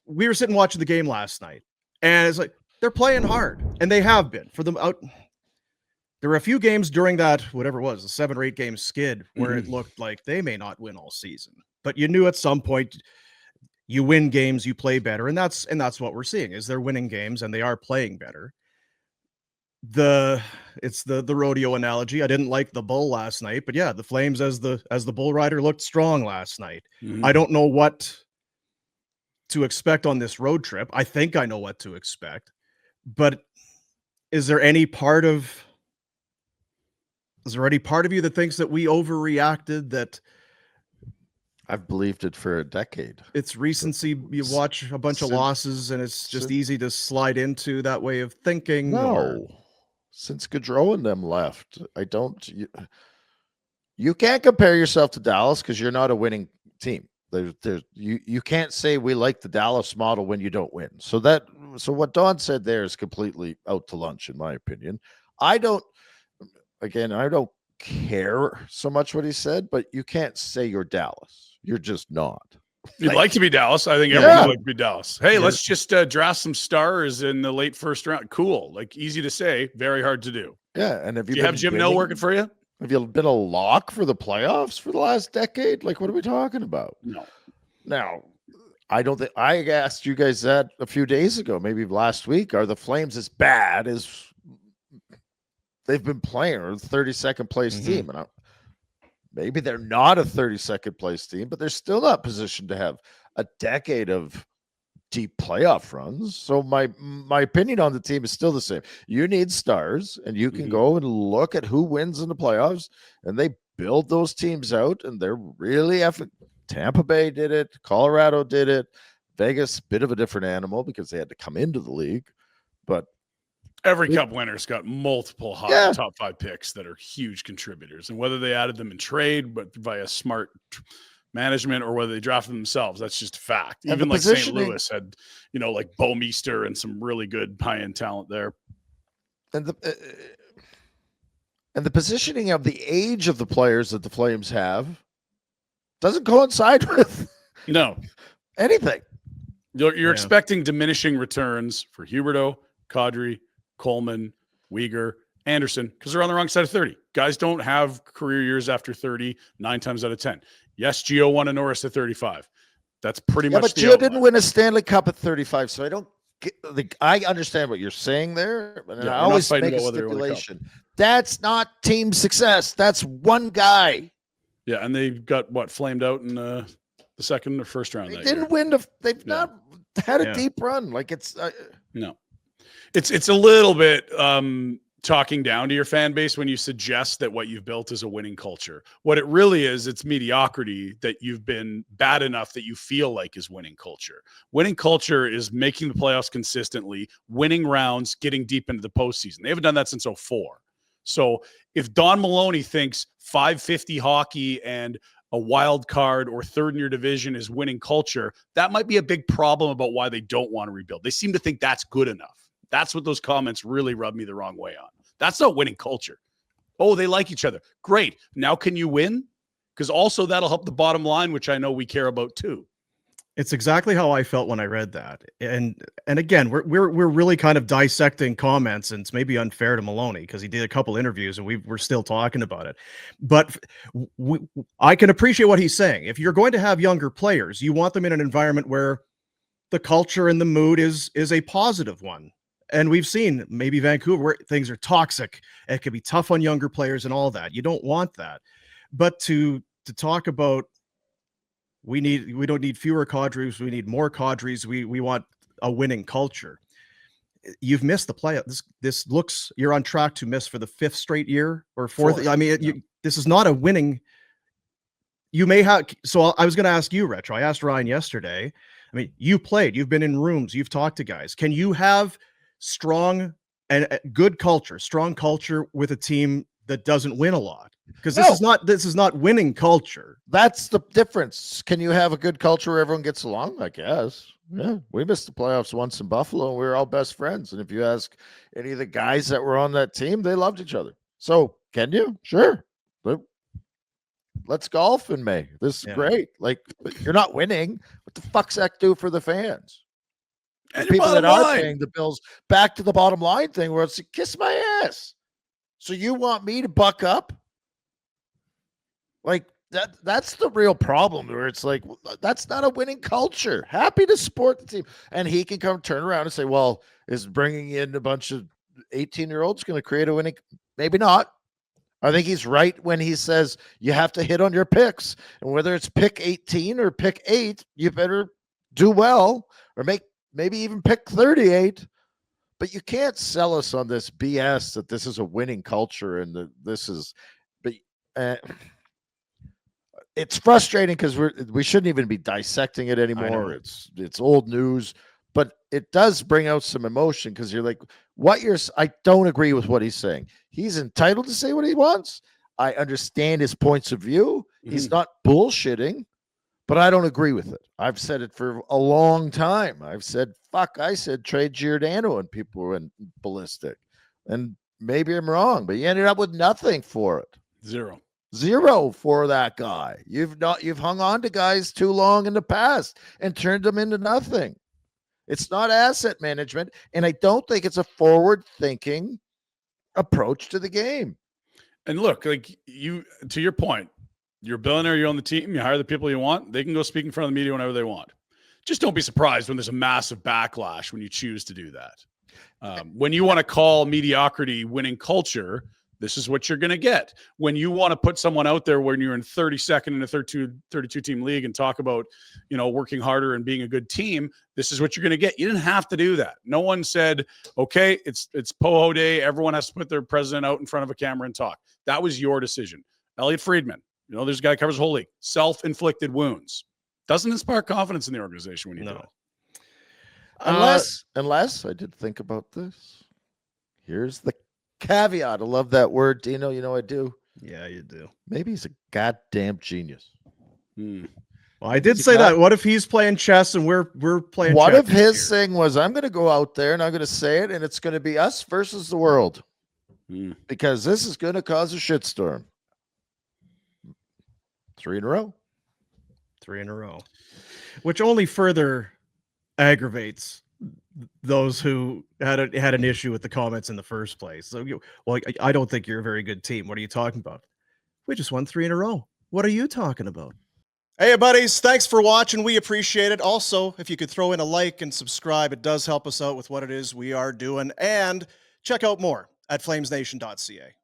we were sitting watching the game last night, and it's like they're playing hard, and they have been for them out. There were a few games during that, whatever it was, a 7 or 8 game skid where it looked like they may not win all season, but you knew at some point you win games, you play better, and that's what we're seeing is they're winning games and they are playing better. It's the rodeo analogy. I didn't like the bull last night, but yeah, the Flames as the bull rider looked strong last night. I don't know what to expect on this road trip. I think I know what to expect, but is there any part of you that thinks that we overreacted, that I've believed it for a decade? It's recency. You watch a bunch of losses and it's just easy to slide into that way of thinking. No, since Gaudreau and them left, I don't. You can't compare yourself to Dallas because you're not a winning team. You can't say we like the Dallas model when you don't win. So what Don said there is completely out to lunch, in my opinion. I don't care so much what he said, but you can't say you're Dallas. You're just not. You'd like to be Dallas. I think everyone would like to be Dallas. Hey, let's just draft some stars in the late first round. Cool. Like, easy to say, very hard to do. Yeah. And do you have Jim Nell working for you? Have you been a lock for the playoffs for the last decade? Like, what are we talking about? No. Now, I don't think I asked you guys that a few days ago, maybe last week. Are the Flames as bad as they've been playing, or the 32nd place team? And maybe they're not a 32nd place team, but they're still not positioned to have a decade of deep playoff runs. So my opinion on the team is still the same. You need stars, and you can go and look at who wins in the playoffs, and they build those teams out, and they're really effing. Tampa Bay did it. Colorado did it. Vegas, bit of a different animal because they had to come into the league, but every cup winner's got multiple hot top 5 picks that are huge contributors, and whether they added them in trade, but via smart management, or whether they drafted themselves, that's just a fact. And even like St. Louis had, like Bo Meester and some really good high-end talent there. And the positioning of the age of the players that the Flames have doesn't coincide with anything. You're expecting diminishing returns for Huberdeau, Kadri, Coleman, Weegar, Anderson, because they're on the wrong side of 30. Guys don't have career years after 30 9 times out of 10. Yes, Gio won a Norris at 35. That's pretty much. But Gio didn't win a Stanley Cup at 35, so I don't get. I understand what you're saying there, but I always make a stipulation. That's not team success. That's one guy. Yeah, and they got flamed out in the second or first round. They didn't win. They've not had a deep run. Like it's no. It's a little bit talking down to your fan base when you suggest that what you've built is a winning culture. What it really is, it's mediocrity that you've been bad enough that you feel like is winning culture. Winning culture is making the playoffs consistently, winning rounds, getting deep into the postseason. They haven't done that since 2004. So if Don Maloney thinks 550 hockey and a wild card or third in your division is winning culture, that might be a big problem about why they don't want to rebuild. They seem to think that's good enough. That's what those comments really rub me the wrong way on. That's not winning culture. Oh, they like each other. Great. Now can you win? Because also that'll help the bottom line, which I know we care about too. It's exactly how I felt when I read that. And again, we're really kind of dissecting comments, and it's maybe unfair to Maloney because he did a couple interviews and we're still talking about it. But I can appreciate what he's saying. If you're going to have younger players, you want them in an environment where the culture and the mood is a positive one. And we've seen maybe Vancouver where things are toxic. It can be tough on younger players and all that. You don't want that. But to talk about we don't need fewer cadres, we need more cadres. We want a winning culture. You've missed the play. This looks, you're on track to miss for the 5th straight year or 4th. I mean, this is not a winning. You may have. So I was going to ask you, Retro. I asked Ryan yesterday. I mean, you played, you've been in rooms, you've talked to guys. Can you have strong and good culture, strong culture with a team that doesn't win a lot? Because this is not winning culture. That's the difference. Can you have a good culture where everyone gets along? I guess. Yeah, we missed the playoffs once in Buffalo, and we were all best friends. And if you ask any of the guys that were on that team, they loved each other. So can you? Sure. But let's golf in May. This is great. Like, you're not winning. What the fuck's that do for the fans? The And your people that bottom are line. paying the bills, back to the bottom line thing where it's kiss my ass. So you want me to buck up? Like that's the real problem where it's like, that's not a winning culture. Happy to support the team. And he can come turn around and say, well, is bringing in a bunch of 18-year-olds going to create a winning? Maybe not. I think he's right when he says you have to hit on your picks. And whether it's pick 18 or pick 8, you better do well or maybe even pick 38. But you can't sell us on this BS that this is a winning culture and that this is, but it's frustrating because we shouldn't even be dissecting it anymore. It's old news, but it does bring out some emotion because you're like, I don't agree with what he's saying. He's entitled to say what he wants. I understand his points of view. He's not bullshitting, but I don't agree with it. I've said it for a long time. I've said, I said trade Giordano and people went ballistic. And maybe I'm wrong, but you ended up with nothing for it. Zero for that guy. You've hung on to guys too long in the past and turned them into nothing. It's not asset management, and I don't think it's a forward-thinking approach to the game. And look, like to your point, you're a billionaire, you own the team, you hire the people you want, they can go speak in front of the media whenever they want. Just don't be surprised when there's a massive backlash when you choose to do that. When you want to call mediocrity winning culture, this is what you're going to get. When you want to put someone out there when you're in 32nd in a 32 team league and talk about, working harder and being a good team, this is what you're going to get. You didn't have to do that. No one said, okay, it's Poho Day. Everyone has to put their president out in front of a camera and talk. That was your decision. Elliot Friedman, there's a guy who covers the whole league. Self-inflicted wounds. Doesn't inspire confidence in the organization when you do it. Unless I did think about this. Here's the caveat. I love that word, Dino. I do. Yeah, you do. Maybe he's a goddamn genius. Well, I did say that. What if he's playing chess and we're playing What checkers if his here? thing was, I'm going to go out there and I'm going to say it, and it's going to be us versus the world. Because this is going to cause a shitstorm. 3 in a row. 3 in a row. Which only further aggravates those who had an issue with the comments in the first place. So, I don't think you're a very good team. What are you talking about? We just won 3 in a row. What are you talking about? Hey, buddies, thanks for watching. We appreciate it. Also, if you could throw in a like and subscribe, it does help us out with what it is we are doing. And check out more at flamesnation.ca.